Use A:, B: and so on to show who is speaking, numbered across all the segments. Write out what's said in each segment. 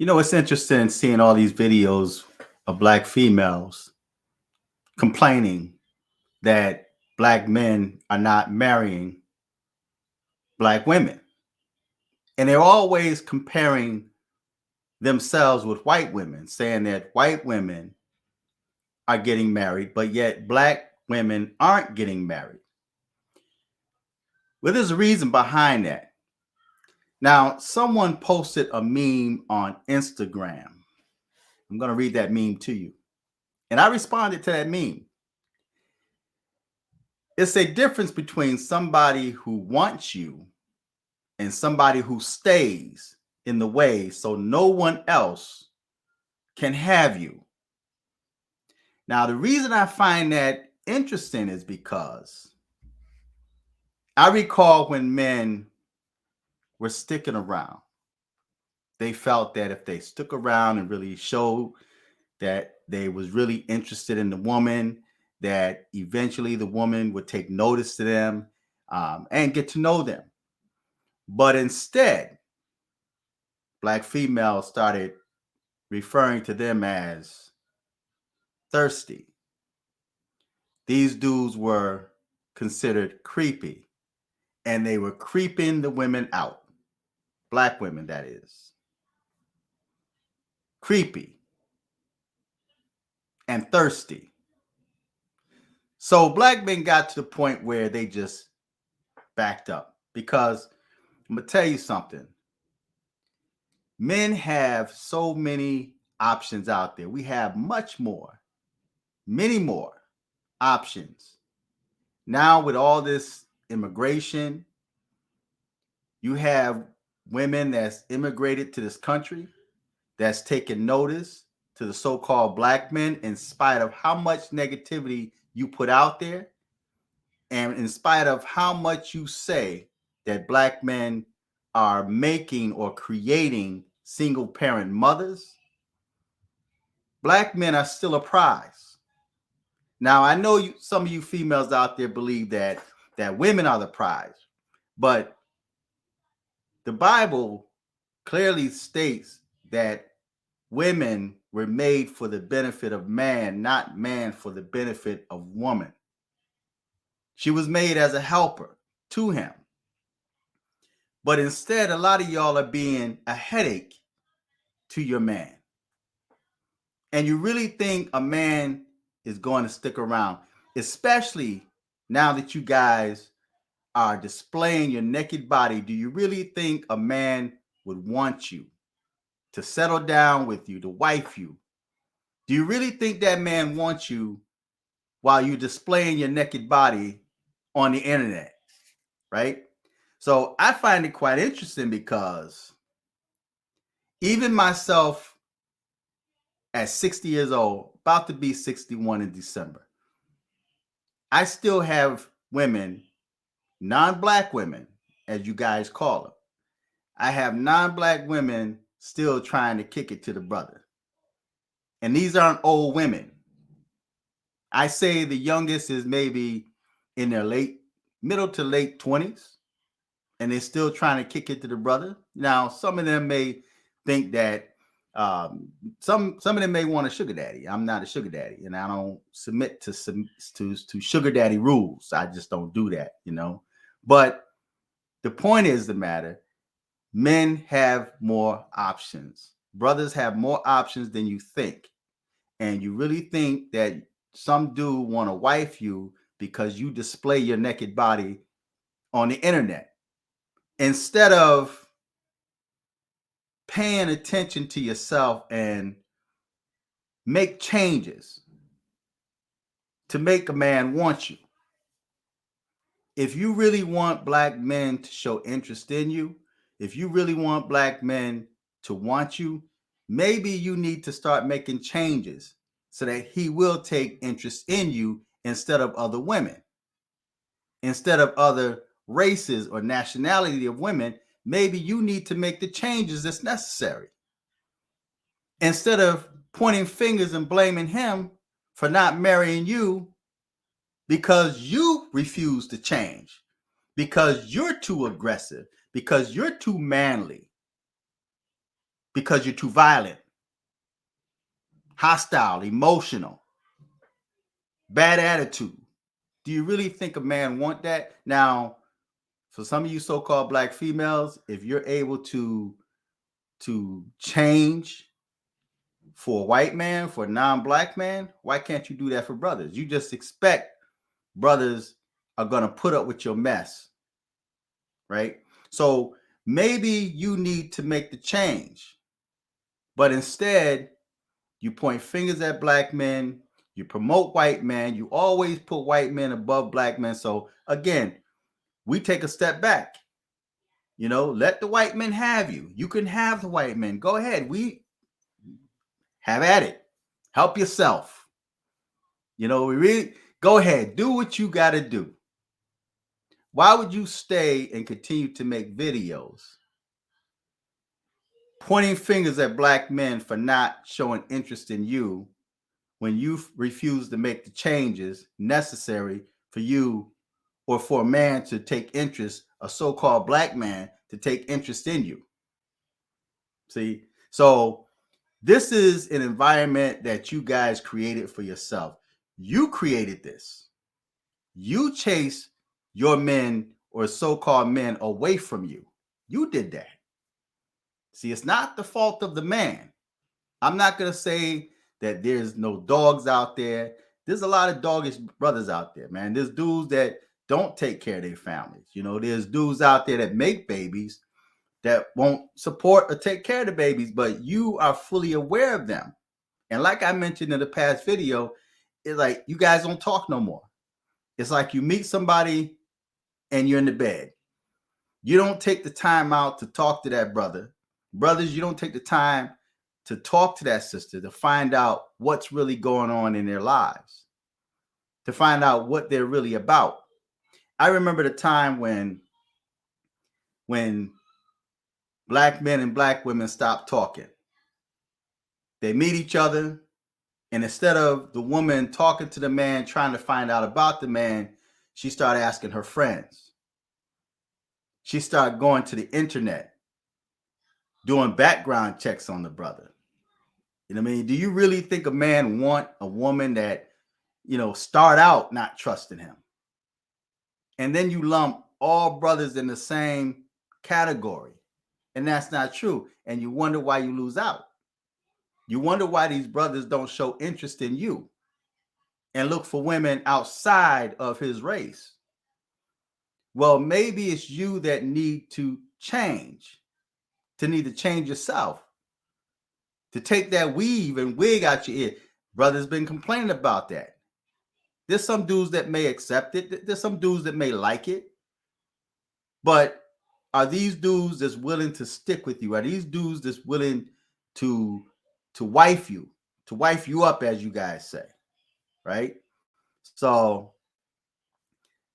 A: It's interesting seeing all these videos of black females complaining that black men are not marrying black women. And they're always comparing themselves with white women, saying that white women are getting married, but yet black women aren't getting married. Well, there's a reason behind that. Now, someone posted a meme on Instagram. I'm going to read that meme to you. And I responded to that meme. It's a difference between somebody who wants you and somebody who stays in the way so no one else can have you. Now, the reason I find that interesting is because I recall when men were sticking around, they felt that if they stuck around and really showed that they was really interested in the woman, that eventually the woman would take notice to them and get to know them. But instead, black females started referring to them as thirsty. These dudes were considered creepy, and they were creeping the women out. Black women, that is. Creepy and thirsty. So black men got to the point where they just backed up because I'm going to tell you something. Men have so many options out there. We have many more options. Now, with all this immigration, you have women that's immigrated to this country that's taken notice to the so-called black men in spite of how much negativity you put out there and in spite of how much you say that black men are making or creating single parent mothers. Black men are still a prize. Now, I know some of you females out there believe that women are the prize, but the Bible clearly states that women were made for the benefit of man, not man for the benefit of woman. She was made as a helper to him. But instead, a lot of y'all are being a headache to your man. And you really think a man is going to stick around, especially now that you guys are displaying your naked body. Do you really think a man would want you to settle down with you, to wife you? Do you really think that man wants you while you're displaying your naked body on the internet? Right? So I find it quite interesting because even myself at 60 years old, about to be 61 in December, I still have women, non-black women, as you guys call them. I have non-black women still trying to kick it to the brother. And these aren't old women. I say the youngest is maybe in their middle to late 20s, and they're still trying to kick it to the brother. Now, some of them may think that some of them may want a sugar daddy. I'm not a sugar daddy, and I don't submit to sugar daddy rules. I just don't do that, But the point is the matter. Men have more options. Brothers have more options than you think. And you really think that some dude want to wife you because you display your naked body on the internet instead of paying attention to yourself and make changes to make a man want you. If you really want black men to show interest in you, if you really want black men to want you, maybe you need to start making changes so that he will take interest in you instead of other women, instead of other races or nationality of women. Maybe you need to make the changes that's necessary instead of pointing fingers and blaming him for not marrying you because you refuse to change, because you're too aggressive, because you're too manly. because you're too violent, hostile, emotional, bad attitude. Do you really think a man want that? Now, for some of you so-called black females, if you're able to change for a white man, for a non-black man, why can't you do that for brothers? You just expect brothers are going to put up with your mess, right? So maybe you need to make the change, but instead you point fingers at black men, you promote white men, you always put white men above black men. So again, we take a step back. You know, let the white men have you. You can have the white men. Go ahead. We have at it. Help yourself. You know, we really go ahead. Do what you got to do. Why would you stay and continue to make videos pointing fingers at black men for not showing interest in you when you refuse to make the changes necessary for you or for a man to take interest, a so-called black man to take interest in you? See, so this is an environment that you guys created for yourself. You created this. You chase your men or so-called men away from you. You did that. See, it's not the fault of the man. I'm not going to say that there's no dogs out there. There's a lot of doggish brothers out there, man. There's dudes that don't take care of their families. You know, there's dudes out there that make babies that won't support or take care of the babies, but you are fully aware of them. And like I mentioned in the past video, it's like you guys don't talk no more. It's like you meet somebody and you're in the bed. You don't take the time out to talk to that brother. Brothers, you don't take the time to talk to that sister to find out what's really going on in their lives, to find out what they're really about. I remember the time when black men and black women stopped talking. They meet each other, and instead of the woman talking to the man, trying to find out about the man, she started asking her friends. She started going to the internet, doing background checks on the brother. You know what I mean? Do you really think a man want a woman that, you know, start out not trusting him? And then you lump all brothers in the same category. And that's not true. And you wonder why you lose out. You wonder why these brothers don't show interest in you and look for women outside of his race. Well, maybe it's you that need to change, to need to change yourself, to take that weave and wig out your ear. Brothers been complaining about that. There's some dudes that may accept it. There's some dudes that may like it. But are these dudes that's willing to stick with you? Are these dudes that's willing to wife you up, as you guys say, right? So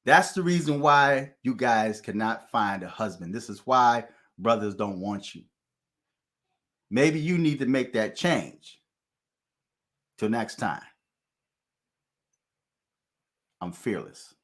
A: that's the reason why you guys cannot find a husband. This is why brothers don't want you. Maybe you need to make that change. Till next time, I'm fearless.